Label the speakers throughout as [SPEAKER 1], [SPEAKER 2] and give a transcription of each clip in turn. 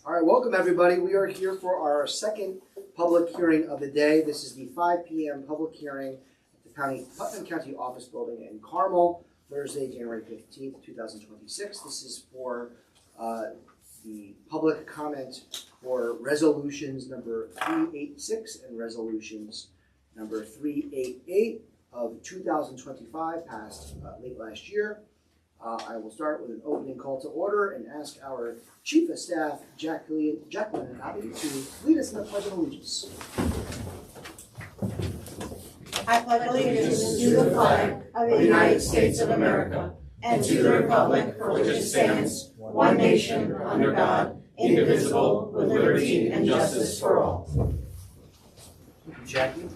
[SPEAKER 1] All right, welcome everybody. We are here for our second public hearing of the day. This is the 5 p.m. public hearing at the Putnam County Office Building in Carmel, Thursday, January 15th, 2026. This is for the public comment for resolutions number 386 and resolutions number 388 of 2025, passed late last year. I will start with an opening call to order and ask our Chief of Staff, Jacqueline and Abby, to lead us in the Pledge of Allegiance.
[SPEAKER 2] I pledge allegiance to the flag of the United States of America and to the republic for which it stands, one nation, under God, indivisible, with liberty and justice for all.
[SPEAKER 1] Thank you, Jackie.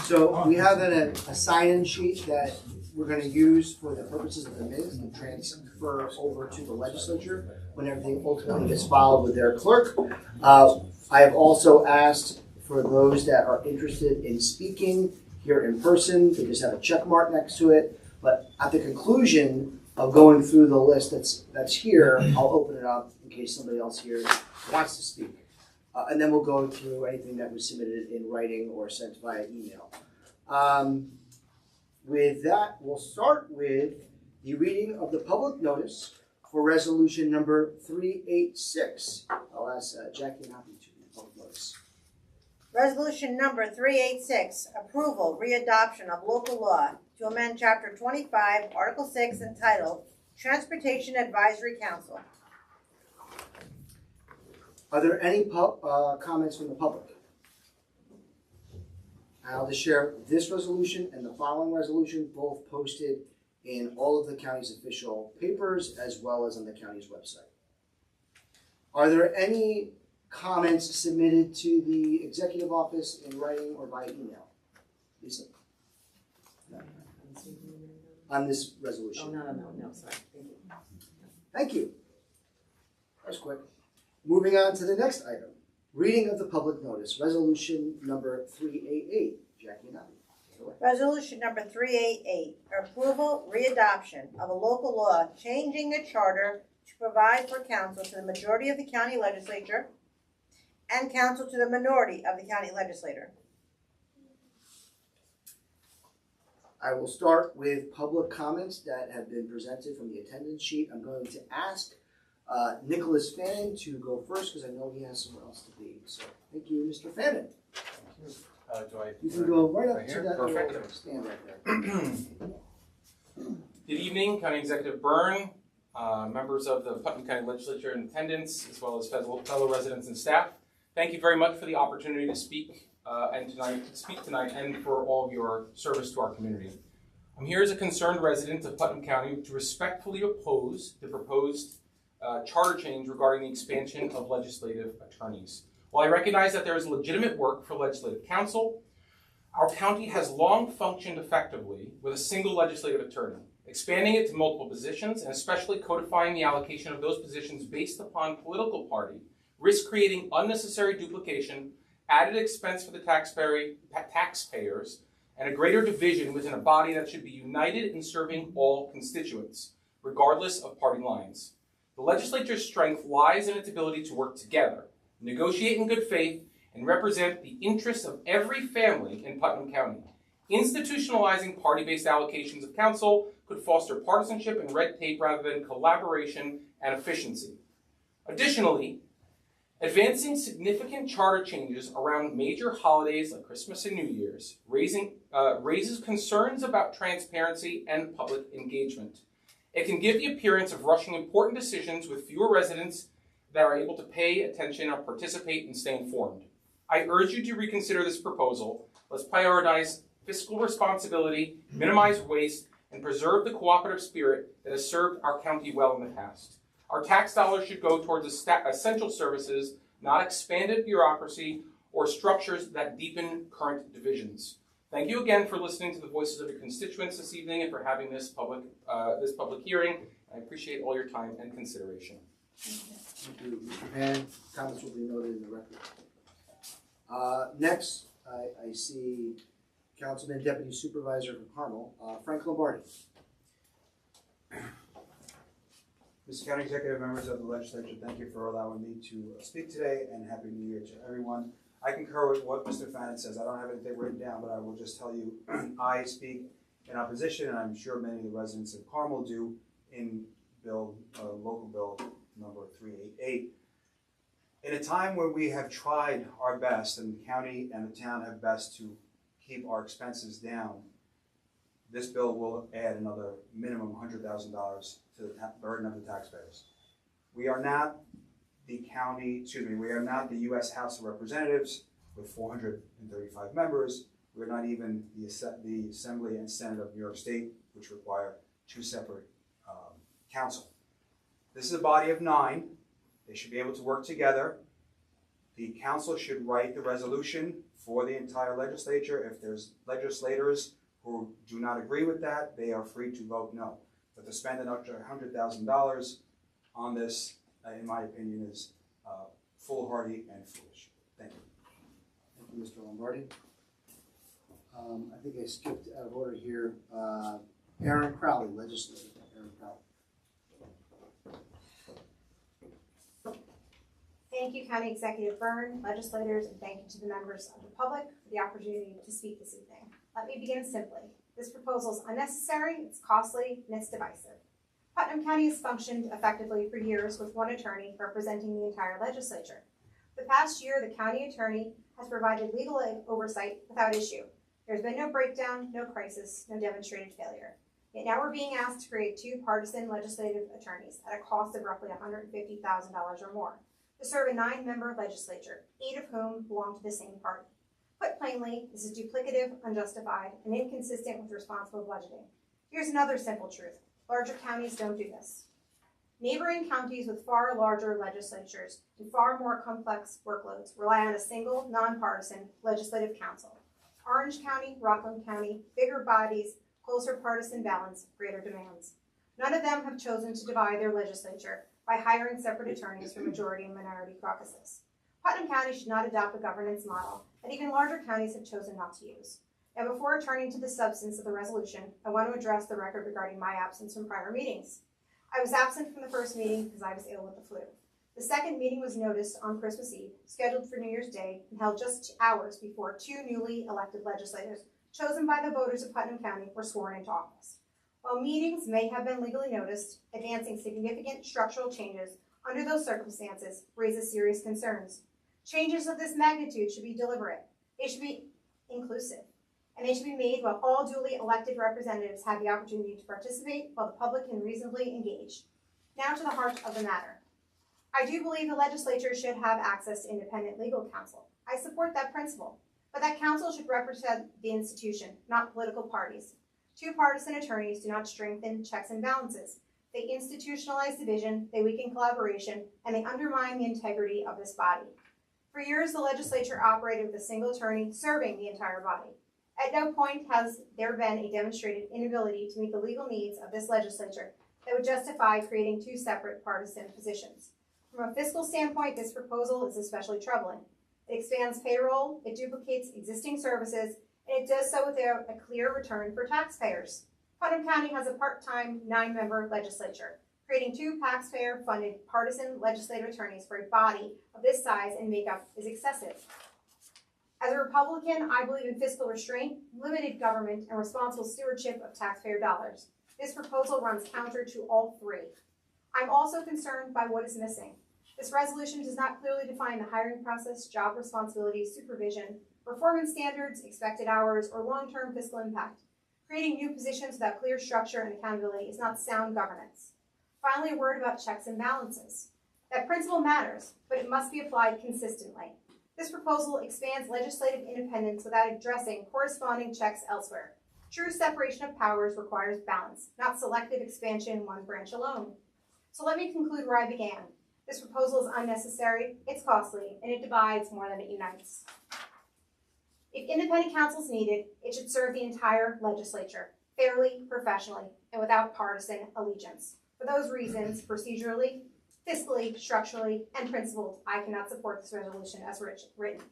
[SPEAKER 1] So we have a sign-in sheet that we're going to use for the purposes of the minutes and transfer over to the legislature when everything ultimately gets filed with their clerk. I have also asked for those that are interested in speaking here in person to just have a check mark next to it. But at the conclusion of going through the list that's here, I'll open it up in case somebody else here wants to speak. And then we'll go through anything that was submitted in writing or sent via email. With that, we'll start with the reading of the public notice for resolution number 386. I'll ask Jackie and Happy to read the public notice.
[SPEAKER 2] Resolution number 386, approval, readoption of local law to amend Chapter 25, Article 6, entitled Transportation Advisory Council.
[SPEAKER 1] Are there any comments from the public? I'll just share this resolution and the following resolution, both posted in all of the county's official papers as well as on the county's website. Are there any comments submitted to the executive office in writing or by email? Lisa? No. On this resolution?
[SPEAKER 3] Oh, no, sorry. Thank you.
[SPEAKER 1] Thank you. That was quick. Moving on to the next item. Reading of the public notice, resolution number 388. Jackie and Abby.
[SPEAKER 2] Resolution number 388, approval, readoption of a local law changing the charter to provide for counsel to the majority of the county legislature and counsel to the minority of the county legislator.
[SPEAKER 1] I will start with public comments that have been presented from the attendance sheet. I'm going to ask Nicholas Fannin to go first because I know he has somewhere else to be. So thank you, Mr. Fannin. You can go right up to that little stand right there.
[SPEAKER 4] Good evening, County Executive Byrne, members of the Putnam County Legislature in attendance, as well as fellow residents and staff. Thank you very much for the opportunity to speak tonight and for all of your service to our community. I'm here as a concerned resident of Putnam County to respectfully oppose the proposed charter change regarding the expansion of legislative attorneys. While I recognize that there is legitimate work for legislative counsel, our county has long functioned effectively with a single legislative attorney. Expanding it to multiple positions and especially codifying the allocation of those positions based upon political party risk creating unnecessary duplication, added expense for the taxpayers, and a greater division within a body that should be united in serving all constituents, regardless of party lines. The legislature's strength lies in its ability to work together, negotiate in good faith, and represent the interests of every family in Putnam County. Institutionalizing party-based allocations of counsel could foster partisanship and red tape rather than collaboration and efficiency. Additionally, advancing significant charter changes around major holidays like Christmas and New Year's raises concerns about transparency and public engagement. It can give the appearance of rushing important decisions with fewer residents that are able to pay attention or participate and stay informed. I urge you to reconsider this proposal. Let's prioritize fiscal responsibility, minimize waste, and preserve the cooperative spirit that has served our county well in the past. Our tax dollars should go towards essential services, not expanded bureaucracy or structures that deepen current divisions. Thank you again for listening to the voices of your constituents this evening and for having this public hearing. I appreciate all your time and consideration.
[SPEAKER 1] Thank you, Mr. Pan. Comments will be noted in the record. Next, I see Councilman Deputy Supervisor from Carmel, Frank Lombardi.
[SPEAKER 3] Mr. County Executive, members of the legislature, thank you for allowing me to speak today, and Happy New Year to everyone. I concur with what Mr. Fannin says. I don't have anything written down, but I will just tell you, I speak in opposition, and I'm sure many of the residents of Carmel do, in local bill number 388. In a time when we have tried our best, and the county and the town have best to keep our expenses down, this bill will add another minimum $100,000 to the burden of the taxpayers. We are not the we are not the U.S. House of Representatives with 435 members. We're not even the Assembly and Senate of New York State, which require two separate council. This is a body of 9. They should be able to work together. The council should write the resolution for the entire legislature. If there's legislators who do not agree with that, they are free to vote no. But to spend an extra $100,000 on this, in my opinion, is foolhardy and foolish. Thank you.
[SPEAKER 1] Thank you, Mr. Lombardi. I think I skipped out of order here. Aaron Crowley, legislator. Aaron Crowley.
[SPEAKER 5] Thank you, County Executive Byrne, legislators, and thank you to the members of the public for the opportunity to speak this evening. Let me begin simply. This proposal is unnecessary, it's costly, and it's divisive. Putnam County has functioned effectively for years with one attorney representing the entire legislature. The past year, the county attorney has provided legal oversight without issue. There's been no breakdown, no crisis, no demonstrated failure. Yet now we're being asked to create 2 partisan legislative attorneys at a cost of roughly $150,000 or more to serve a 9-member legislature, 8 of whom belong to the same party. Put plainly, this is duplicative, unjustified, and inconsistent with responsible budgeting. Here's another simple truth. Larger counties don't do this. Neighboring counties with far larger legislatures and far more complex workloads rely on a single, nonpartisan legislative council. Orange County, Rockland County, bigger bodies, closer partisan balance, greater demands. None of them have chosen to divide their legislature by hiring separate attorneys for majority and minority caucuses. Putnam County should not adopt a governance model that even larger counties have chosen not to use. Now, before turning to the substance of the resolution, I want to address the record regarding my absence from prior meetings. I was absent from the first meeting because I was ill with the flu. The second meeting was noticed on Christmas Eve, scheduled for New Year's Day, and held just hours before 2 newly elected legislators, chosen by the voters of Putnam County, were sworn into office. While meetings may have been legally noticed, advancing significant structural changes under those circumstances raises serious concerns. Changes of this magnitude should be deliberate. They should be inclusive. And they should be made while all duly elected representatives have the opportunity to participate while the public can reasonably engage. Now to the heart of the matter. I do believe the legislature should have access to independent legal counsel. I support that principle, but that counsel should represent the institution, not political parties. 2 partisan attorneys do not strengthen checks and balances. They institutionalize division, they weaken collaboration, and they undermine the integrity of this body. For years, the legislature operated with a single attorney serving the entire body. At no point has there been a demonstrated inability to meet the legal needs of this legislature that would justify creating 2 separate partisan positions. From a fiscal standpoint, this proposal is especially troubling. It expands payroll, it duplicates existing services, and it does so without a clear return for taxpayers. Putnam County has a part-time 9-member legislature. Creating 2 taxpayer-funded partisan legislative attorneys for a body of this size and makeup is excessive. As a Republican, I believe in fiscal restraint, limited government, and responsible stewardship of taxpayer dollars. This proposal runs counter to all 3. I'm also concerned by what is missing. This resolution does not clearly define the hiring process, job responsibilities, supervision, performance standards, expected hours, or long-term fiscal impact. Creating new positions without clear structure and accountability is not sound governance. Finally, a word about checks and balances. That principle matters, but it must be applied consistently. This proposal expands legislative independence without addressing corresponding checks elsewhere. True separation of powers requires balance, not selective expansion in one branch alone. So let me conclude where I began. This proposal is unnecessary, it's costly, and it divides more than it unites. If independent counsel is needed, it should serve the entire legislature, fairly, professionally, and without partisan allegiance. For those reasons, procedurally, fiscally, structurally, and principled, I cannot support this resolution as written.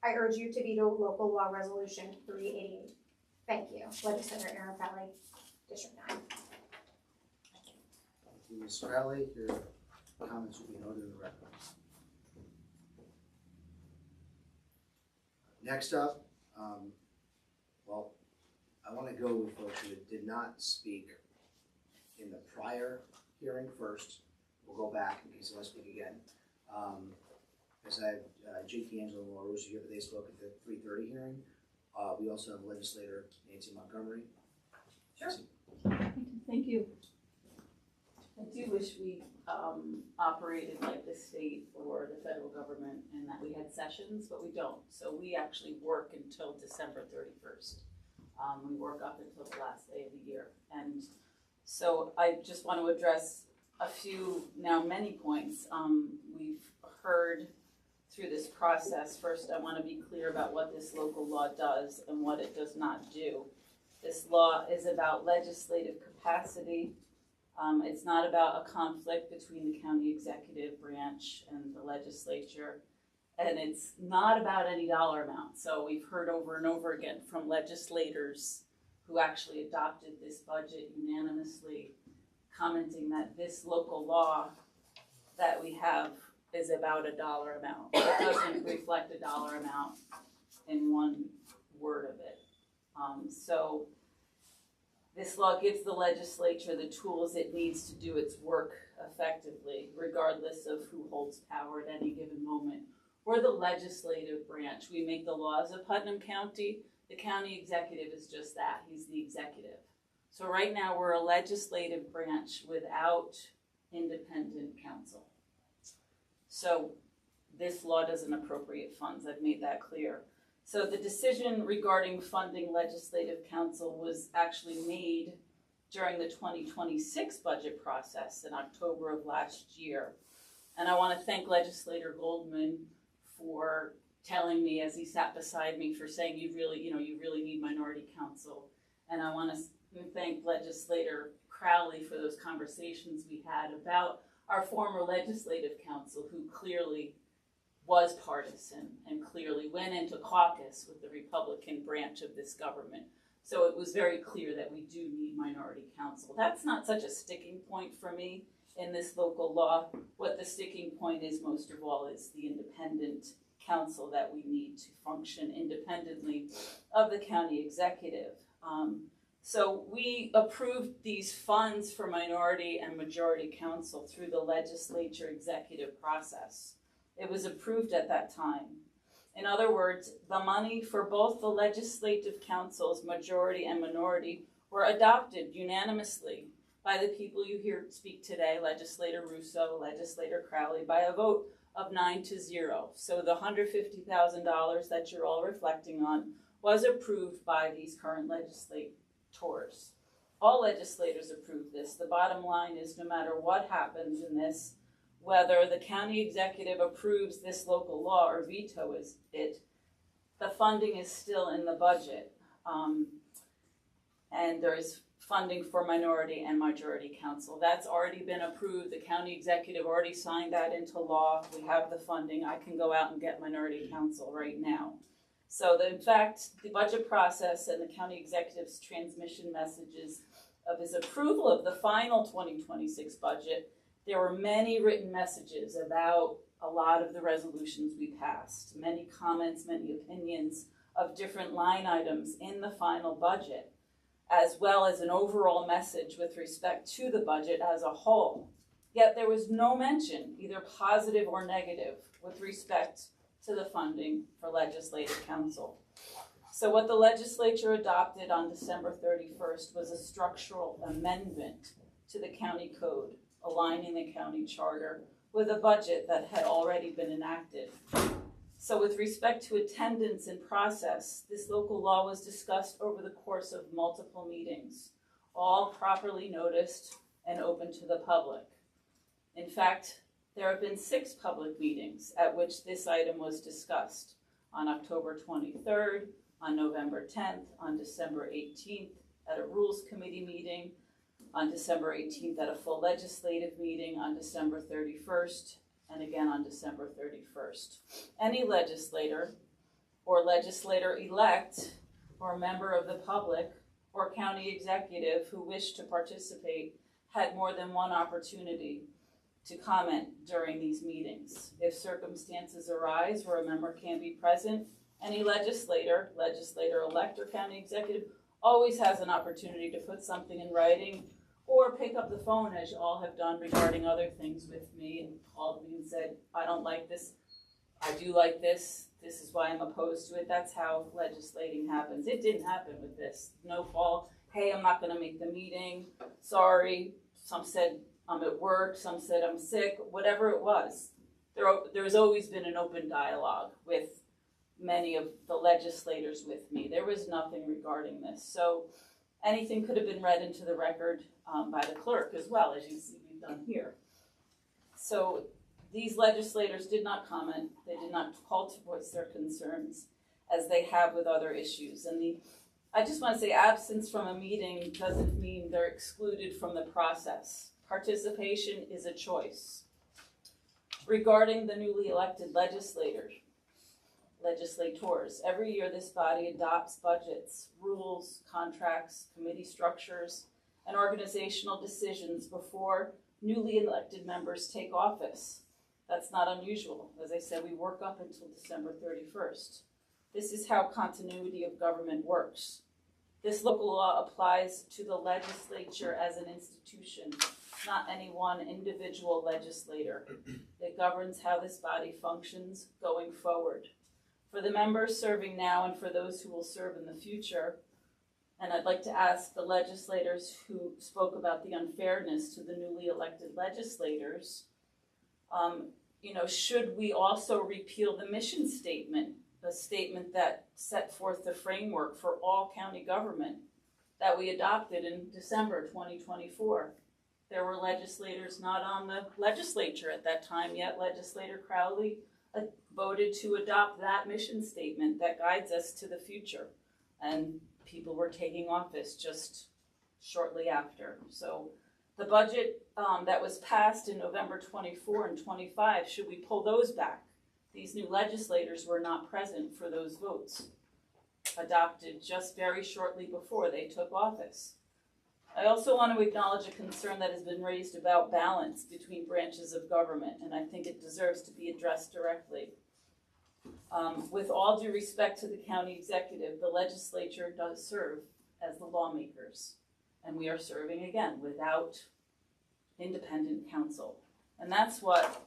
[SPEAKER 5] I urge you to veto local law resolution 388. Thank you. Legislator Aaron Crowley, District 9.
[SPEAKER 1] Ms. Crowley, your comments will be noted in the record. Next up, well, I want to go with folks who did not speak in the prior hearing first. We'll go back in case they want to speak again. As I have Jake D'Angelo and Laura Russo here, but they spoke at the 3:30 hearing. We also have legislator Nancy Montgomery.
[SPEAKER 2] Sure.
[SPEAKER 6] Thank you. I do wish we operated like the state or the federal government and that we had sessions, but we don't. So we actually work until December 31st. We work up until the last day of the year. And so I just want to address a few, now many points. We've heard through this process. First, I want to be clear about what this local law does and what it does not do. This law is about legislative capacity. It's not about a conflict between the county executive branch and the legislature. And it's not about any dollar amount. So we've heard over and over again from legislators who actually adopted this budget unanimously, commenting that this local law that we have is about a dollar amount. It doesn't reflect a dollar amount in one word of it. So this law gives the legislature the tools it needs to do its work effectively, regardless of who holds power at any given moment. We're the legislative branch. We make the laws of Putnam County. The county executive is just that. He's the executive. So right now we're a legislative branch without independent counsel. So this law doesn't appropriate funds. I've made that clear. So the decision regarding funding legislative counsel was actually made during the 2026 budget process in October of last year. And I want to thank Legislator Goldman for telling me, as he sat beside me, for saying you really need minority counsel. And I want to thank Legislator Crowley for those conversations we had about our former legislative counsel, who clearly was partisan and clearly went into caucus with the Republican branch of this government. So it was very clear that we do need minority counsel. That's not such a sticking point for me in this local law. What the sticking point is most of all is the independent counsel that we need to function independently of the county executive. So we approved these funds for minority and majority counsel through the legislature executive process. It was approved at that time. In other words, the money for both the legislative councils, majority and minority, were adopted unanimously by the people you hear speak today, Legislator Russo, Legislator Crowley, by a vote of 9-0. So the $150,000 that you're all reflecting on was approved by these current legislators. All legislators approved this. The bottom line is no matter what happens in this, whether the county executive approves this local law or vetoes it, the funding is still in the budget. And there is funding for minority and majority council. That's already been approved. The county executive already signed that into law. We have the funding. I can go out and get minority council right now. So in fact, the budget process and the county executive's transmission messages of his approval of the final 2026 budget, there were many written messages about a lot of the resolutions we passed, many comments, many opinions of different line items in the final budget, as well as an overall message with respect to the budget as a whole. Yet there was no mention, either positive or negative, with respect to the funding for legislative council. So what the legislature adopted on December 31st was a structural amendment to the county code, aligning the county charter with a budget that had already been enacted. So with respect to attendance and process, this local law was discussed over the course of multiple meetings, all properly noticed and open to the public. In fact, there have been 6 public meetings at which this item was discussed: on October 23rd, on November 10th, on December 18th at a Rules Committee meeting, on December 18th at a full legislative meeting, on December 31st, and again on December 31st. Any legislator or legislator-elect or member of the public or county executive who wished to participate had more than one opportunity to comment during these meetings. If circumstances arise where a member can't be present, any legislator-elect or county executive always has an opportunity to put something in writing or pick up the phone, as you all have done regarding other things with me, and called me and said, I don't like this, I do like this is why I'm opposed to it. That's how legislating happens. It didn't happen with this. No fault. Hey, I'm not gonna make the meeting, sorry. Some said I'm at work, some said I'm sick, whatever it was. There's always been an open dialogue with many of the legislators with me. There was nothing regarding this. So anything could have been read into the record by the clerk as well, as you see we've done here. So these legislators did not comment. They did not call to voice their concerns as they have with other issues. And I just want to say absence from a meeting doesn't mean they're excluded from the process. Participation is a choice. Regarding the newly elected legislators, every year this body adopts budgets, rules, contracts, committee structures, and organizational decisions before newly elected members take office. That's not unusual. As I said, we work up until December 31st. This is how continuity of government works. This local law applies to the legislature as an institution, not any one individual legislator. It governs how this body functions going forward. For the members serving now and for those who will serve in the future, and I'd like to ask the legislators who spoke about the unfairness to the newly elected legislators, should we also repeal the mission statement, the statement that set forth the framework for all county government that we adopted in December 2024? There were legislators not on the legislature at that time, yet Legislator Crowley voted to adopt that mission statement that guides us to the future. And people were taking office just shortly after. So the budget that was passed in November 24 and 25, should we pull those back? These new legislators were not present for those votes, adopted just very shortly before they took office. I also want to acknowledge a concern that has been raised about balance between branches of government, and I think it deserves to be addressed directly. With all due respect to the county executive, the legislature does serve as the lawmakers, and we are serving again without independent counsel. And that's what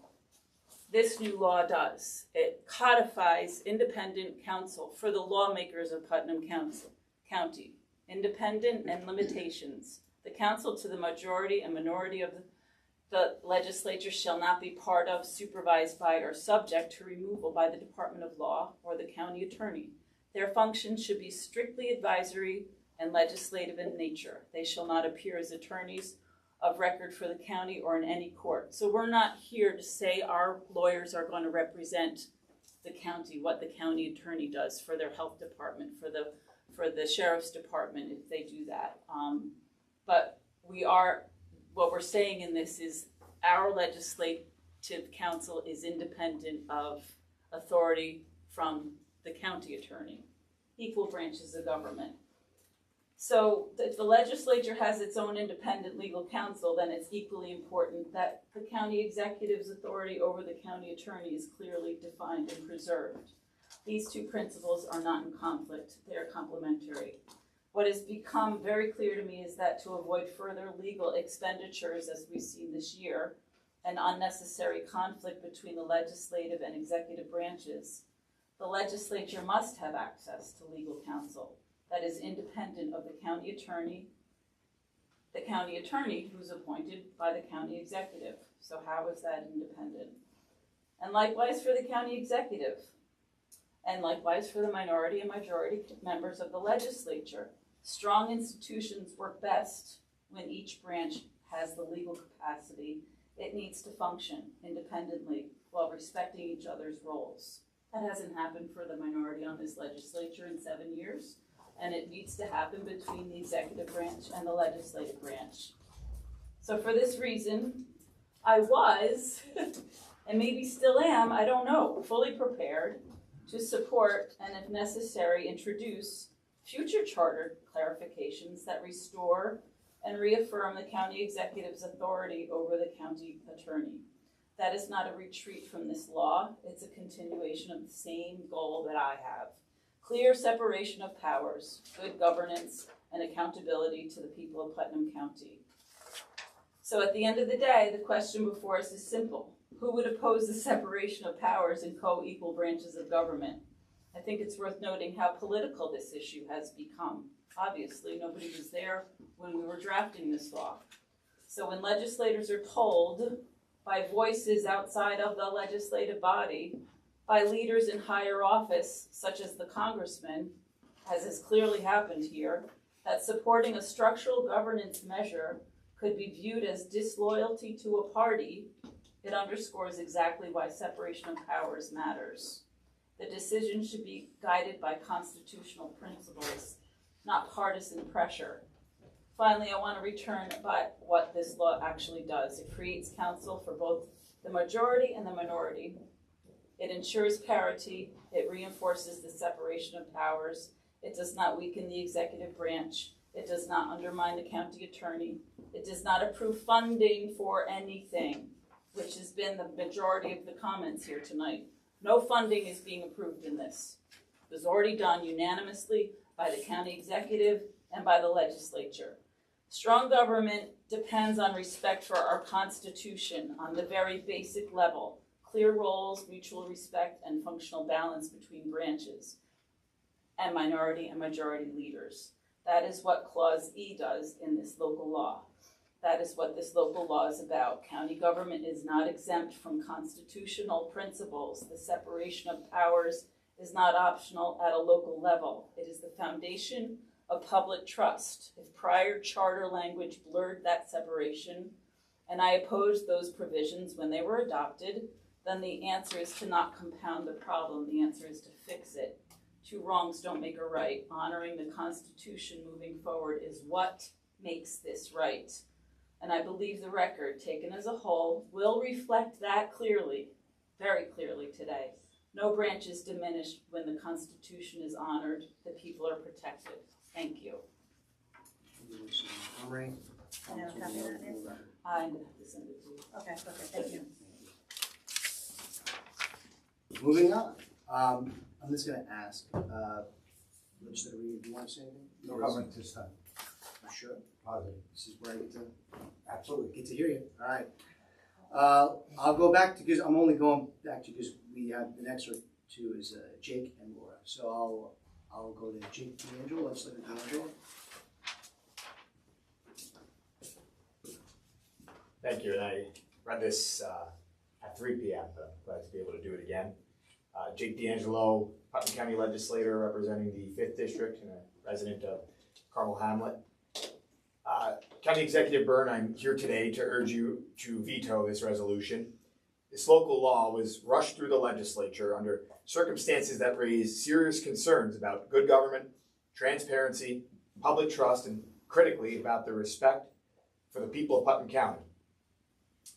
[SPEAKER 6] this new law does. It codifies independent counsel for the lawmakers of Putnam County. Independent and limitations. The counsel to the majority and minority of the legislature shall not be part of, supervised by, or subject to removal by the Department of Law or the county attorney. Their functions should be strictly advisory and legislative in nature. They shall not appear as attorneys of record for the county or in any court. So we're not here to say our lawyers are going to represent the county, what the county attorney does for their health department, for the sheriff's department if they do that. But what we're saying in this is our legislative council is independent of authority from the county attorney, equal branches of government. So if the legislature has its own independent legal counsel, then it's equally important that the county executive's authority over the county attorney is clearly defined and preserved. These two principles are not in conflict, they are complementary. What has become very clear to me is that to avoid further legal expenditures, as we've seen this year, and unnecessary conflict between the legislative and executive branches, the legislature must have access to legal counsel that is independent of the county attorney who's appointed by the county executive. So how is that independent? And likewise for the county executive, and likewise for the minority and majority members of the legislature. Strong institutions work best when each branch has the legal capacity it needs to function independently while respecting each other's roles. That hasn't happened for the minority on this legislature in 7 years, and it needs to happen between the executive branch and the legislative branch. So for this reason, I was, and maybe still am, I don't know, fully prepared to support and, if necessary, introduce future charter clarifications that restore and reaffirm the county executive's authority over the county attorney. That is not a retreat from this law. It's a continuation of the same goal that I have. Clear separation of powers, good governance, and accountability to the people of Putnam County. So at the end of the day, the question before us is simple. Who would oppose the separation of powers in co-equal branches of government? I think it's worth noting how political this issue has become. Obviously, nobody was there when we were drafting this law. So when legislators are told by voices outside of the legislative body, by leaders in higher office, such as the congressman, as has clearly happened here, that supporting a structural governance measure could be viewed as disloyalty to a party, it underscores exactly why separation of powers matters. The decision should be guided by constitutional principles, not partisan pressure. Finally, I want to return by what this law actually does. It creates counsel for both the majority and the minority. It ensures parity. It reinforces the separation of powers. It does not weaken the executive branch. It does not undermine the county attorney. It does not approve funding for anything, which has been the majority of the comments here tonight. No funding is being approved in this. It was already done unanimously by the county executive and by the legislature. Strong government depends on respect for our Constitution on the very basic level. Clear roles, mutual respect, and functional balance between branches and minority and majority leaders. That is what Clause E does in this local law. That is what this local law is about. County government is not exempt from constitutional principles. The separation of powers is not optional at a local level. It is the foundation of public trust. If prior charter language blurred that separation, and I opposed those provisions when they were adopted, then the answer is to not compound the problem. The answer is to fix it. Two wrongs don't make a right. Honoring the Constitution moving forward is what makes this right. And I believe the record, taken as a whole, will reflect that clearly, very clearly today. No branch is diminished when the Constitution is honored. The people are protected. Thank you.
[SPEAKER 2] I have a copy of that, Nancy.
[SPEAKER 6] I'm going to have to send it to you.
[SPEAKER 2] Okay, perfect, thank you.
[SPEAKER 1] Moving on, I'm just gonna ask, Legislator Reed, do you want to say anything?
[SPEAKER 7] No comment this time.
[SPEAKER 1] Sure,
[SPEAKER 7] Positive.
[SPEAKER 1] this is where I
[SPEAKER 7] Absolutely.
[SPEAKER 1] get to hear you, all right. I'll go back to, because I'm only going back to, because we have the next two is Jake and Laura. So I'll go to Jake D'Angelo, Legislator D'Angelo.
[SPEAKER 8] Thank you, and I read this at 3 p.m., but I'm glad to be able to do it again. Jake D'Angelo, Putnam County Legislator representing the 5th District and a resident of Carmel Hamlet. County Executive Byrne, I'm here today to urge you to veto this resolution. This local law was rushed through the legislature under circumstances that raise serious concerns about good government, transparency, public trust, and critically about the respect for the people of Putnam County.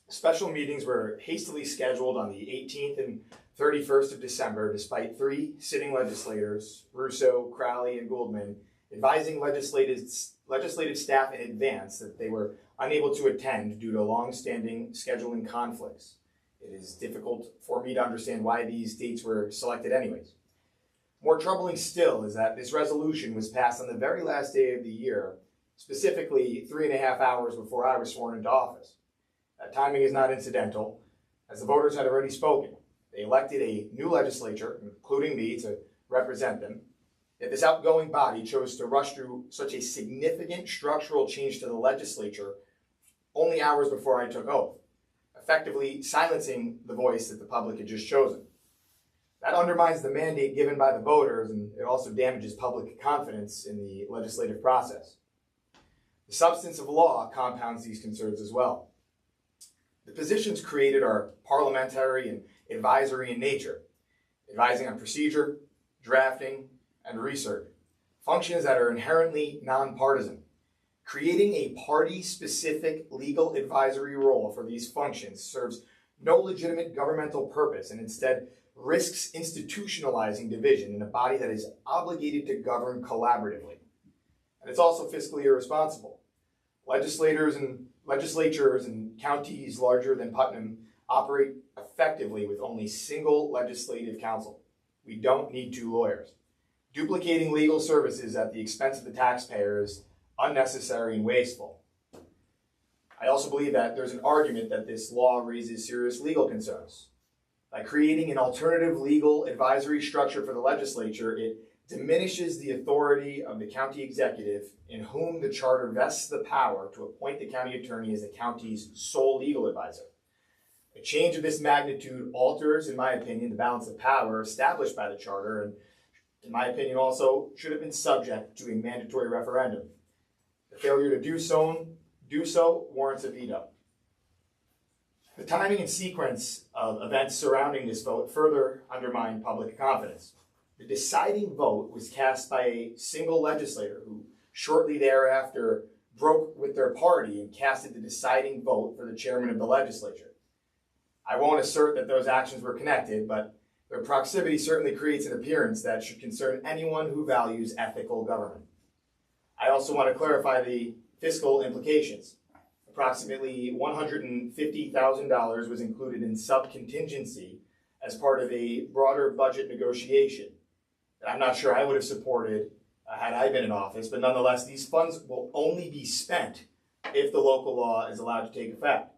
[SPEAKER 8] Special meetings were hastily scheduled on the 18th and 31st of December, despite 3 sitting legislators, Russo, Crowley, and Goldman, advising legislative staff in advance that they were unable to attend due to long-standing scheduling conflicts. It is difficult for me to understand why these dates were selected anyways. More troubling still is that this resolution was passed on the very last day of the year, specifically 3.5 hours before I was sworn into office. That timing is not incidental, as the voters had already spoken. They elected a new legislature, including me, to represent them. Yet this outgoing body chose to rush through such a significant structural change to the legislature only hours before I took oath, effectively silencing the voice that the public had just chosen. That undermines the mandate given by the voters, and it also damages public confidence in the legislative process. The substance of law compounds these concerns as well. The positions created are parliamentary and advisory in nature, advising on procedure, drafting, and research, functions that are inherently nonpartisan. Creating a party-specific legal advisory role for these functions serves no legitimate governmental purpose and instead risks institutionalizing division in a body that is obligated to govern collaboratively. And it's also fiscally irresponsible. Legislatures and counties larger than Putnam operate effectively with only single legislative counsel. We don't need two lawyers. Duplicating legal services at the expense of the taxpayer is unnecessary and wasteful. I also believe that there's an argument that this law raises serious legal concerns. By creating an alternative legal advisory structure for the legislature, it diminishes the authority of the county executive, in whom the charter vests the power to appoint the county attorney as the county's sole legal advisor. A change of this magnitude alters, in my opinion, the balance of power established by the charter, and in my opinion also should have been subject to a mandatory referendum. The failure to do so warrants a veto. The timing and sequence of events surrounding this vote further undermine public confidence. The deciding vote was cast by a single legislator who shortly thereafter broke with their party and casted the deciding vote for the chairman of the legislature. I won't assert that those actions were connected, but their proximity certainly creates an appearance that should concern anyone who values ethical government. I also want to clarify the fiscal implications. Approximately $150,000 was included in sub-contingency as part of a broader budget negotiation that I'm not sure I would have supported had I been in office, but nonetheless, these funds will only be spent if the local law is allowed to take effect,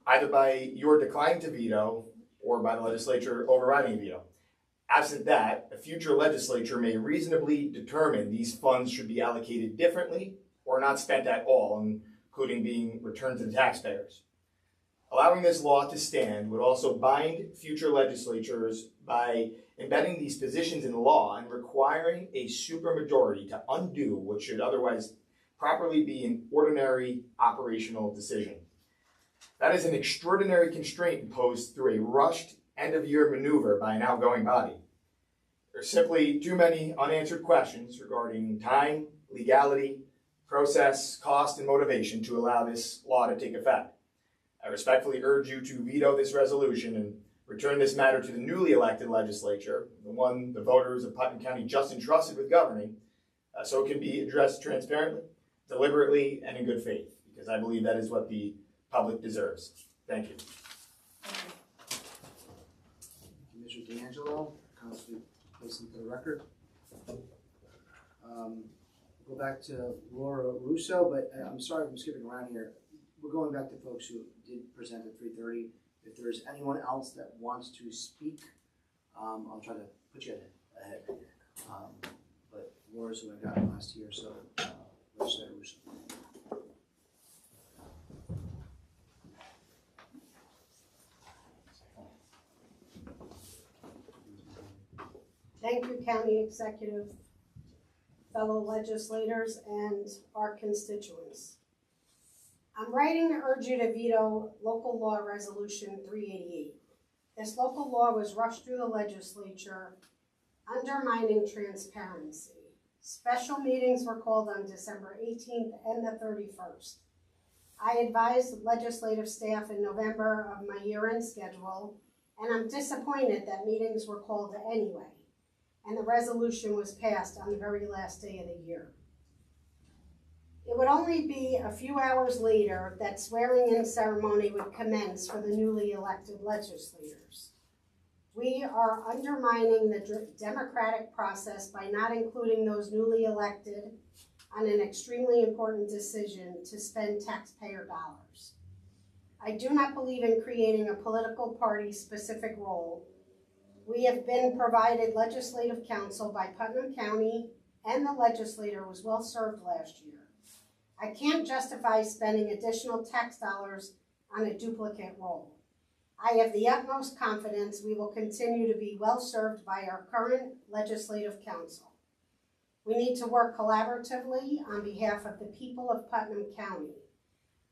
[SPEAKER 8] either by your declining to veto or by the legislature overriding a veto. Absent that, a future legislature may reasonably determine these funds should be allocated differently or not spent at all, including being returned to the taxpayers. Allowing this law to stand would also bind future legislatures by embedding these positions in law and requiring a supermajority to undo what should otherwise properly be an ordinary operational decision. That is an extraordinary constraint imposed through a rushed end-of-year maneuver by an outgoing body. There are simply too many unanswered questions regarding time, legality, process, cost, and motivation to allow this law to take effect. I respectfully urge you to veto this resolution and return this matter to the newly elected legislature, the one the voters of Putnam County just entrusted with governing, so it can be addressed transparently, deliberately, and in good faith, because I believe that is what the public deserves. Thank you.
[SPEAKER 1] Mr. D'Angelo, kindly place him for the record. Go back to Laura Russo, but I'm sorry if I'm skipping around here. We're going back to folks who did present at 3:30. If there's anyone else that wants to speak, I'll try to put you ahead. But Laura's who I got last year, so Legislator Russo.
[SPEAKER 9] Thank you, County Executive, fellow legislators, and our constituents. I'm writing to urge you to veto Local Law Resolution 388. This local law was rushed through the legislature, undermining transparency. Special meetings were called on December 18th and the 31st. I advised legislative staff in November of my year-end schedule, and I'm disappointed that meetings were called anyway, and the resolution was passed on the very last day of the year. It would only be a few hours later that swearing-in ceremony would commence for the newly elected legislators. We are undermining the democratic process by not including those newly elected on an extremely important decision to spend taxpayer dollars. I do not believe in creating a political party-specific role. We have been provided legislative counsel by Putnam County, and the legislator was well served last year. I can't justify spending additional tax dollars on a duplicate role. I have the utmost confidence we will continue to be well served by our current legislative counsel. We need to work collaboratively on behalf of the people of Putnam County.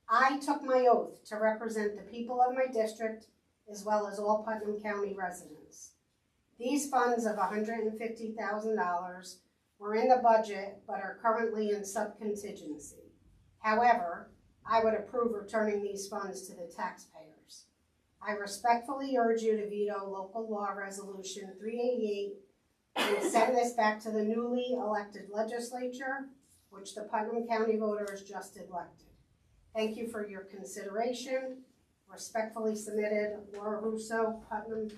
[SPEAKER 9] I took my oath to represent the people of my district as well as all Putnam County residents. These funds of $150,000 were in the budget but are currently in sub-contingency. However, I would approve returning these funds to the taxpayers. I respectfully urge you to veto Local Law Resolution 388 and send this back to the newly elected legislature which the Putnam County voters just elected. Thank you for your consideration. Respectfully submitted, Laura Russo, Putnam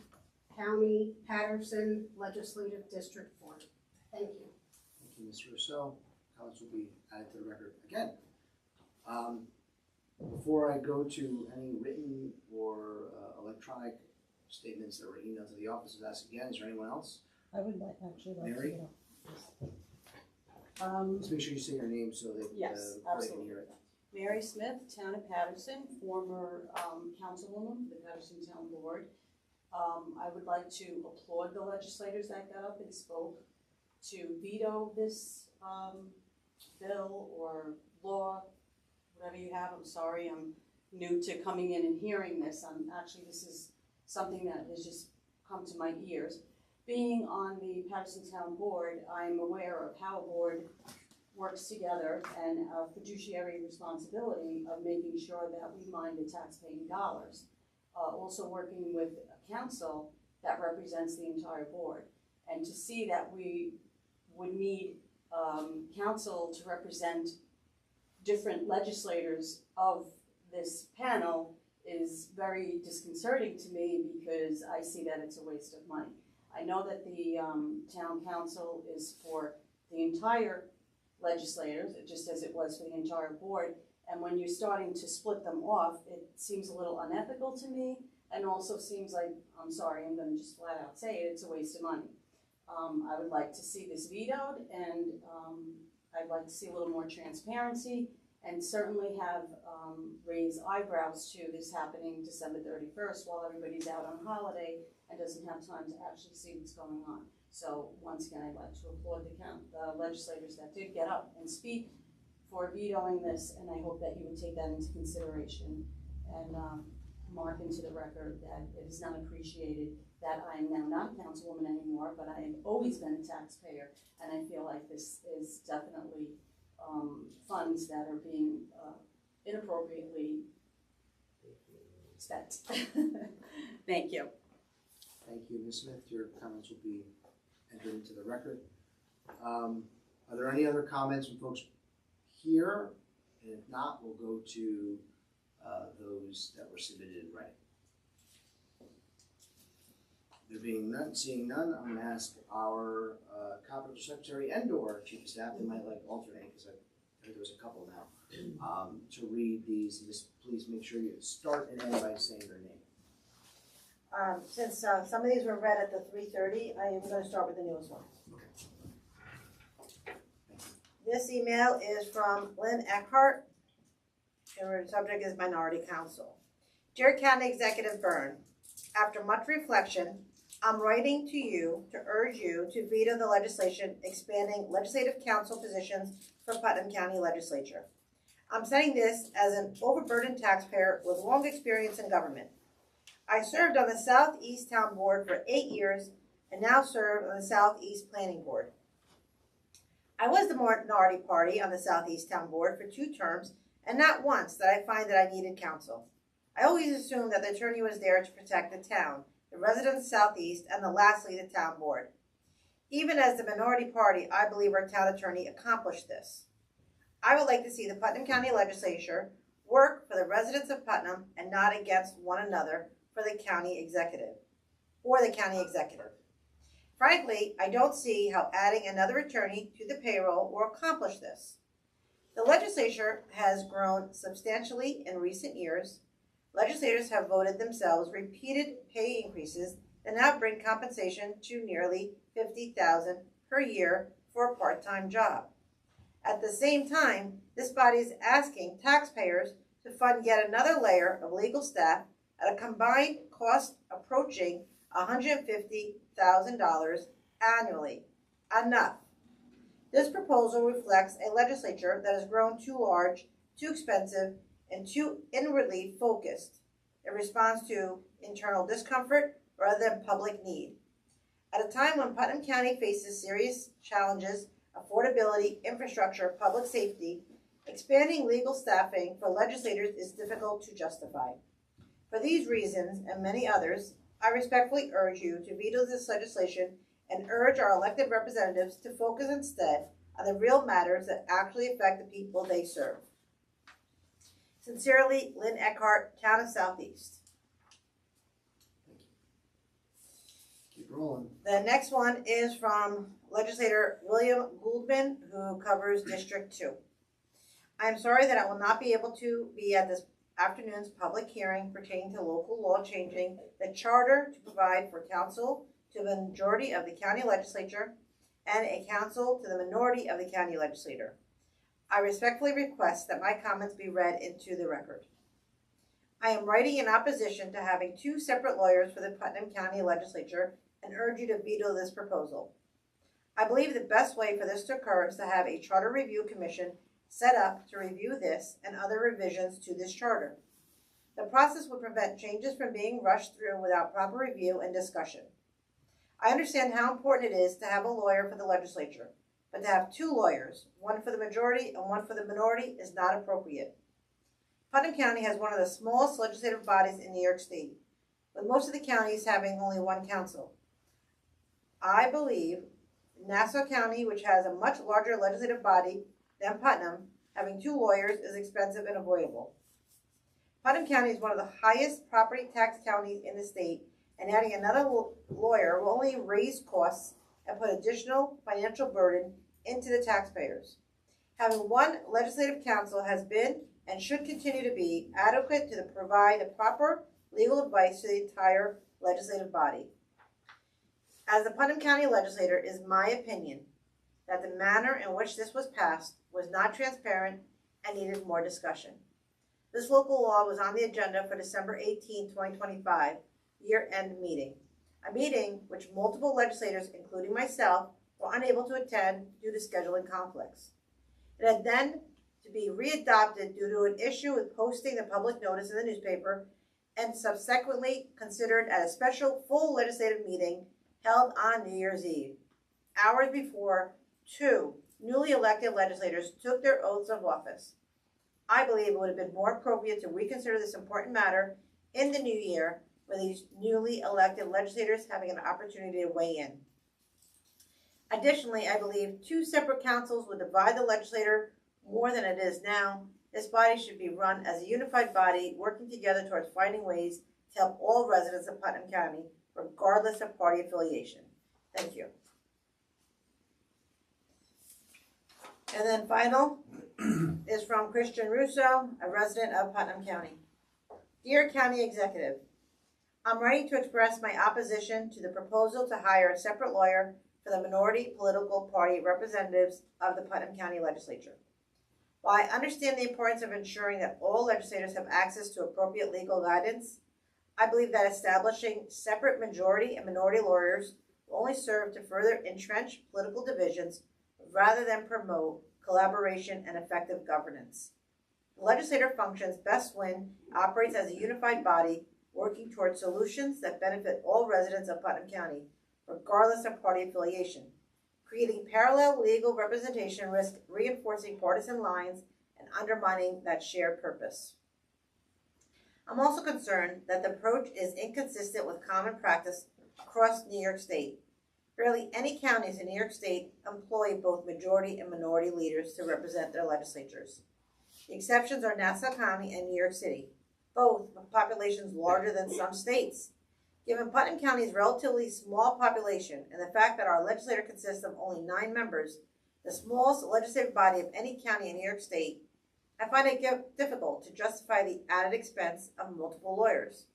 [SPEAKER 9] County, Patterson Legislative District 4. Thank you.
[SPEAKER 1] Thank you, Ms. Rousseau. Comments will be added to the record again. Before I go to any written or electronic statements that were emailed to the office, I'll ask again, is there anyone else?
[SPEAKER 10] I would like, actually like to
[SPEAKER 1] Mary?
[SPEAKER 10] get up.
[SPEAKER 1] Let's make sure you say your name so that
[SPEAKER 11] Yes,
[SPEAKER 1] the recording can
[SPEAKER 11] absolutely.
[SPEAKER 1] hear it.
[SPEAKER 11] Mary Smith, Town of Patterson, former councilwoman for the Patterson Town Board. I would like to applaud the legislators that got up and spoke to veto this bill or law, whatever you have. I'm sorry, I'm new to coming in and hearing this. This is something that has just come to my ears. Being on the Patterson Town Board, I'm aware of how a board works together and a fiduciary responsibility of making sure that we mind the taxpaying dollars. Also working with a council that represents the entire board. And to see that we would need council to represent different legislators of this panel is very disconcerting to me because I see that it's a waste of money. I know that the town council is for the entire legislators, just as it was for the entire board. And when you're starting to split them off, it seems a little unethical to me, and also seems like, I'm sorry, I'm gonna just flat out say it, it's a waste of money. I would like to see this vetoed, and I'd like to see a little more transparency, and certainly have raised eyebrows to this happening December 31st while everybody's out on holiday and doesn't have time to actually see what's going on. So once again, I'd like to applaud the legislators that did get up and speak for vetoing this, and I hope that you would take that into consideration and mark into the record that it is not appreciated that I am now not a councilwoman anymore, but I have always been a taxpayer, and I feel like this is definitely funds that are being inappropriately spent. Thank you.
[SPEAKER 1] Thank you, Ms. Smith. Your comments will be entered into the record. Are there any other comments from folks here? And if not, we'll go to those that were submitted in writing. There being none, seeing none, I'm going to ask our Capital Secretary and/or Chief of Staff, they might like alternate because I think there's a couple now, to read these. Just please make sure you start and end by saying their name.
[SPEAKER 2] Since some of these were read at the 3:30, I am going to start with the newest ones.
[SPEAKER 1] Okay.
[SPEAKER 2] This email is from Lynn Eckhart, and her subject is Minority Council. Dear County Executive Byrne, after much reflection, I'm writing to you to urge you to veto the legislation expanding legislative council positions for Putnam County Legislature. I'm saying this as an overburdened taxpayer with long experience in government. I served on the Southeast Town Board for 8 years and now serve on the Southeast Planning Board. I was the minority party on the Southeast Town Board for 2 terms, and not once did I find that I needed counsel. I always assumed that the attorney was there to protect the town, the residents of Southeast, and lastly, the town board. Even as the minority party, I believe our town attorney accomplished this. I would like to see the Putnam County Legislature work for the residents of Putnam and not against one another for the county executive, or the county executive. Frankly, I don't see how adding another attorney to the payroll will accomplish this. The legislature has grown substantially in recent years. Legislators have voted themselves repeated pay increases that now bring compensation to nearly $50,000 per year for a part-time job. At the same time, this body is asking taxpayers to fund yet another layer of legal staff at a combined cost approaching $150,000 annually. Enough. This proposal reflects a legislature that has grown too large, too expensive, and too inwardly focused in response to internal discomfort rather than public need. At a time when Putnam County faces serious challenges, affordability, infrastructure, public safety, expanding legal staffing for legislators is difficult to justify. For these reasons and many others, I respectfully urge you to veto this legislation and urge our elected representatives to focus instead on the real matters that actually affect the people they serve. Sincerely, Lynn Eckhart, Town of Southeast.
[SPEAKER 1] Keep rolling.
[SPEAKER 2] The next one is from legislator William Gouldman, who covers District 2. I am sorry that I will not be able to be at this afternoon's public hearing pertaining to local law changing the charter to provide for counsel to the majority of the county legislature and a counsel to the minority of the county legislator. I respectfully request that my comments be read into the record. I am writing in opposition to having two separate lawyers for the Putnam County Legislature and urge you to veto this proposal. I believe the best way for this to occur is to have a charter review commission set up to review this and other revisions to this charter. The process would prevent changes from being rushed through without proper review and discussion. I understand how important it is to have a lawyer for the legislature, but to have two lawyers, one for the majority and one for the minority, is not appropriate. Putnam County has one of the smallest legislative bodies in New York State, with most of the counties having only one council. I believe Nassau County, which has a much larger legislative body than Putnam, having two lawyers is expensive and avoidable. Putnam County is one of the highest property tax counties in the state, and adding another lawyer will only raise costs and put additional financial burden into the taxpayers. Having one legislative council has been and should continue to be adequate to provide the proper legal advice to the entire legislative body. As the Putnam County legislator, it is my opinion that the manner in which this was passed was not transparent and needed more discussion. This local law was on the agenda for December 18, 2025, year-end meeting. A meeting which multiple legislators, including myself, were unable to attend due to scheduling conflicts. It had then to be readopted due to an issue with posting the public notice in the newspaper and subsequently considered at a special full legislative meeting held on New Year's Eve, hours before two newly elected legislators took their oaths of office. I believe it would have been more appropriate to reconsider this important matter in the new year with these newly elected legislators having an opportunity to weigh in. Additionally, I believe two separate councils would divide the legislature more than it is now. This body should be run as a unified body working together towards finding ways to help all residents of Putnam County, regardless of party affiliation. Thank you. And then final is from Christian Russo, a resident of Putnam County. Dear County Executive, I'm writing to express my opposition to the proposal to hire a separate lawyer for the minority political party representatives of the Putnam County Legislature. While I understand the importance of ensuring that all legislators have access to appropriate legal guidance, I believe that establishing separate majority and minority lawyers will only serve to further entrench political divisions rather than promote collaboration and effective governance. The legislature functions best when it operates as a unified body working towards solutions that benefit all residents of Putnam County, regardless of party affiliation. Creating parallel legal representation risks reinforcing partisan lines and undermining that shared purpose. I'm also concerned that the approach is inconsistent with common practice across New York State. Barely any counties in New York State employ both majority and minority leaders to represent their legislatures. The exceptions are Nassau County and New York City, both with populations larger than some states. Given Putnam County's relatively small population and the fact that our legislature consists of only 9 members, the smallest legislative body of any county in New York State, I find it difficult to justify the added expense of multiple lawyers.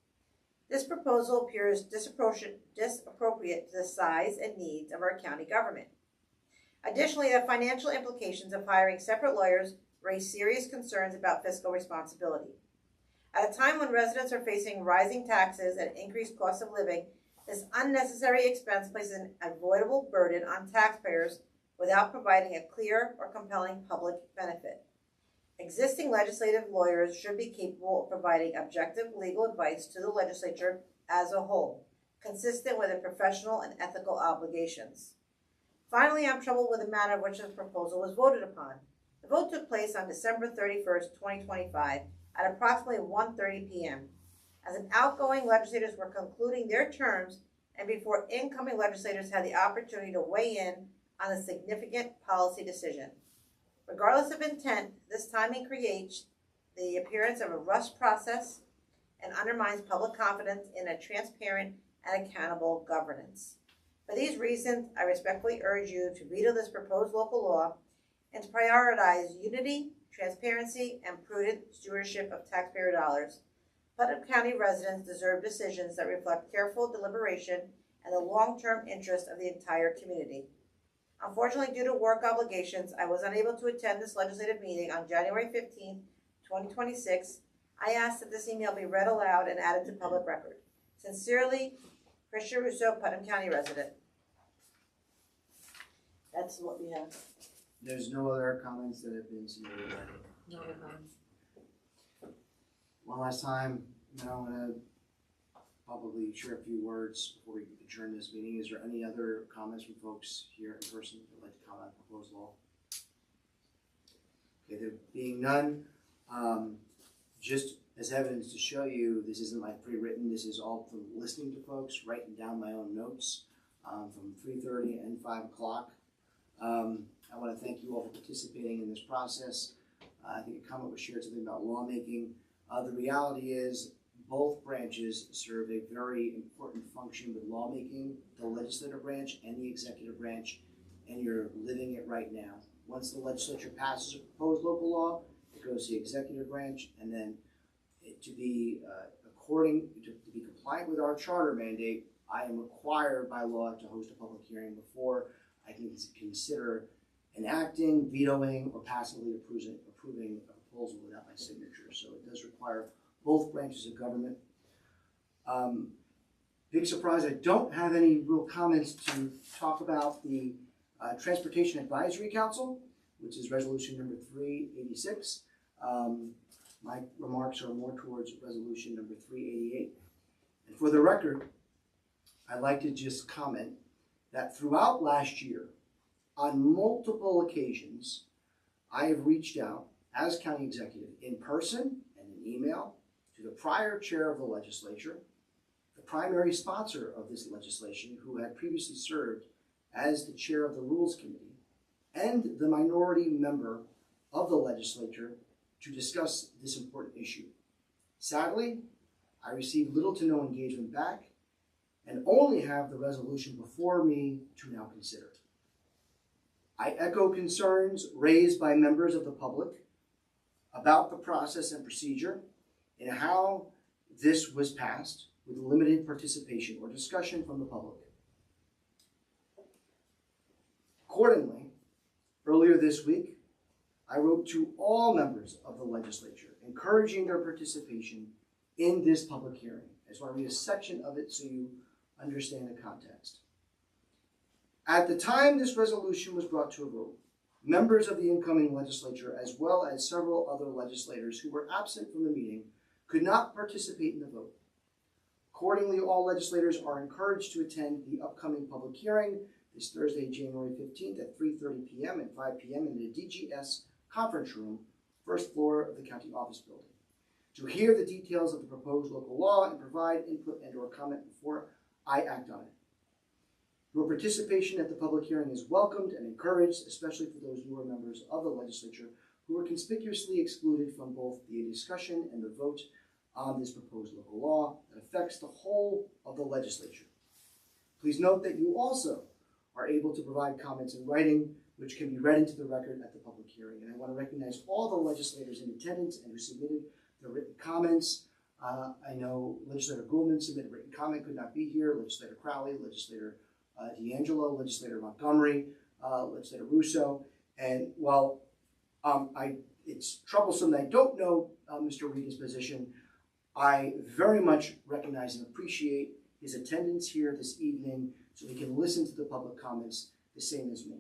[SPEAKER 2] This proposal appears disappropriate to the size and needs of our county government. Additionally, the financial implications of hiring separate lawyers raise serious concerns about fiscal responsibility. At a time when residents are facing rising taxes and increased cost of living, this unnecessary expense places an avoidable burden on taxpayers without providing a clear or compelling public benefit. Existing legislative lawyers should be capable of providing objective legal advice to the legislature as a whole, consistent with their professional and ethical obligations. Finally, I'm troubled with the manner in which this proposal was voted upon. The vote took place on December 31st, 2025 at approximately 1:30 p.m. As an outgoing legislators were concluding their terms and before incoming legislators had the opportunity to weigh in on a significant policy decision. Regardless of intent, this timing creates the appearance of a rushed process and undermines public confidence in a transparent and accountable governance. For these reasons, I respectfully urge you to veto this proposed local law and to prioritize unity, transparency, and prudent stewardship of taxpayer dollars. Putnam County residents deserve decisions that reflect careful deliberation and the long-term interest of the entire community. Unfortunately, due to work obligations, I was unable to attend this legislative meeting on January 15th, 2026. I ask that this email be read aloud and added to public record. Sincerely, Christian Russo, Putnam County resident. That's what we have.
[SPEAKER 1] There's no other comments that have been submitted.
[SPEAKER 2] No other comments.
[SPEAKER 1] One last time, I'm gonna probably share a few words before we adjourn this meeting. Is there any other comments from folks here in person that would like to comment on the proposed law? Okay, there being none, just as evidence to show you, this isn't like pre-written, this is all from listening to folks, writing down my own notes from 3:30 and 5 o'clock. I want to thank you all for participating in this process. I think a comment was shared something about lawmaking. The reality is both branches serve a very important function with lawmaking, the legislative branch and the executive branch, and you're living it right now. Once the legislature passes a proposed local law, it goes to the executive branch, and then to be to be compliant with our charter mandate, I am required by law to host a public hearing before I can consider enacting, vetoing, or passively approving a proposal without my signature. So it does require both branches of government. Big surprise, I don't have any real comments to talk about the Transportation Advisory Council, which is resolution number 386. My remarks are more towards resolution number 388. And for the record, I'd like to just comment that throughout last year, on multiple occasions, I have reached out as county executive in person and in email to the prior chair of the legislature, the primary sponsor of this legislation, who had previously served as the chair of the Rules Committee, and the minority member of the legislature to discuss this important issue. Sadly, I received little to no engagement back and only have the resolution before me to now consider. I echo concerns raised by members of the public about the process and procedure and how this was passed with limited participation or discussion from the public. Accordingly, earlier this week, I wrote to all members of the legislature encouraging their participation in this public hearing. I just want to read a section of it so you understand the context. At the time this resolution was brought to a vote, members of the incoming legislature, as well as several other legislators who were absent from the meeting, could not participate in the vote. Accordingly, all legislators are encouraged to attend the upcoming public hearing this Thursday, January 15th at 3:30 p.m. and 5 p.m. in the DGS conference room, first floor of the county office building, to hear the details of the proposed local law and provide input and or comment before I act on it. Your participation at the public hearing is welcomed and encouraged, especially for those newer members of the legislature who were conspicuously excluded from both the discussion and the vote on this proposed local law that affects the whole of the legislature. Please note that you also are able to provide comments in writing, which can be read into the record at the public hearing. And I want to recognize all the legislators in attendance and who submitted their written comments. I know Legislator Goulman submitted a written comment, could not be here. Legislator Crowley, Legislator D'Angelo, Legislator Montgomery, Legislator Russo. And while it's troublesome that I don't know Mr. Regan's position, I very much recognize and appreciate his attendance here this evening so he can listen to the public comments the same as me.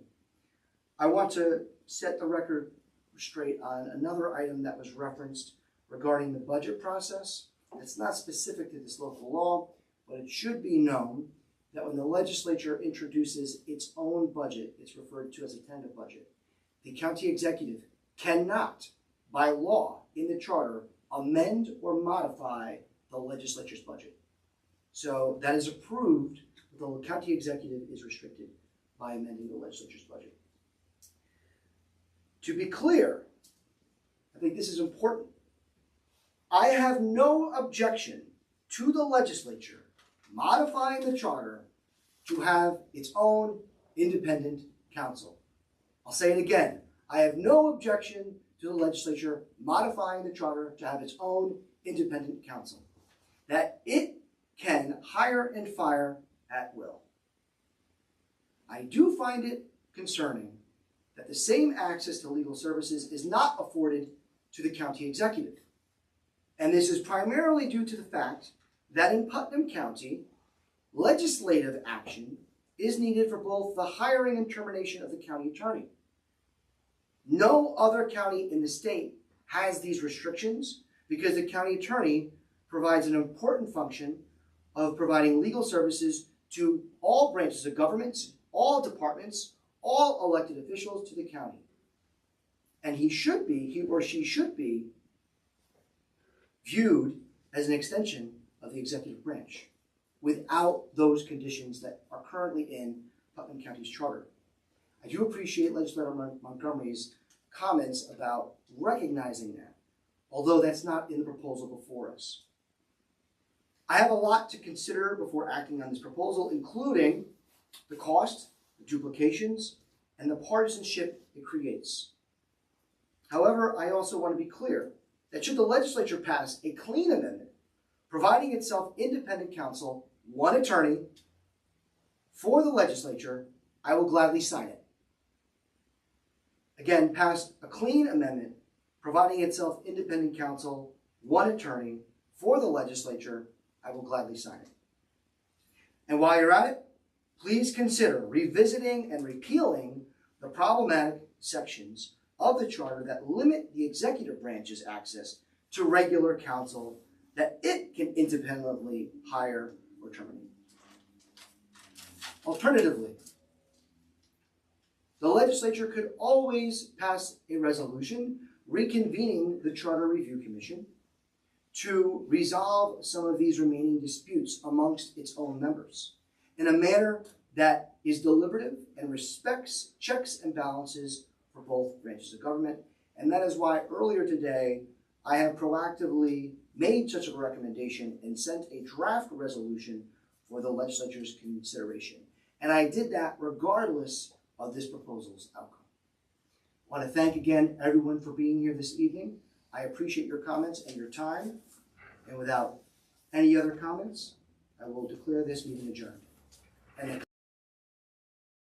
[SPEAKER 1] I want to set the record straight on another item that was referenced regarding the budget process. It's not specific to this local law, but it should be known that when the legislature introduces its own budget, it's referred to as a tentative budget, the county executive cannot, by law in the charter, amend or modify the legislature's budget. So that is approved, but the county executive is restricted by amending the legislature's budget. To be clear, I think this is important. I have no objection to the legislature modifying the charter to have its own independent counsel. I'll say it again. I have no objection to the legislature modifying the charter to have its own independent counsel. That it can hire and fire at will. I do find it concerning that the same access to legal services is not afforded to the county executive. And this is primarily due to the fact that in Putnam County, legislative action is needed for both the hiring and termination of the county attorney. No other county in the state has these restrictions because the county attorney provides an important function of providing legal services to all branches of government, all departments, all elected officials to the county. And he or she should be viewed as an extension of the executive branch without those conditions that are currently in Putnam County's charter. I do appreciate Legislator Montgomery's comments about recognizing that, although that's not in the proposal before us. I have a lot to consider before acting on this proposal, including the cost, the duplications, and the partisanship it creates. However, I also want to be clear that should the legislature pass a clean amendment, providing itself independent counsel, one attorney, for the legislature, I will gladly sign it. Again, pass a clean amendment, providing itself independent counsel, one attorney, for the legislature, I will gladly sign it. And while you're at it, please consider revisiting and repealing the problematic sections of the charter that limit the executive branch's access to regular counsel that it can independently hire or terminate. Alternatively, the legislature could always pass a resolution reconvening the Charter Review Commission to resolve some of these remaining disputes amongst its own members in a manner that is deliberative and respects checks and balances for both branches of government. And that is why earlier today, I have proactively made such a recommendation and sent a draft resolution for the legislature's consideration. And I did that regardless of this proposal's outcome. I want to thank again everyone for being here this evening. I appreciate your comments and your time. And without any other comments, I will declare this meeting adjourned. And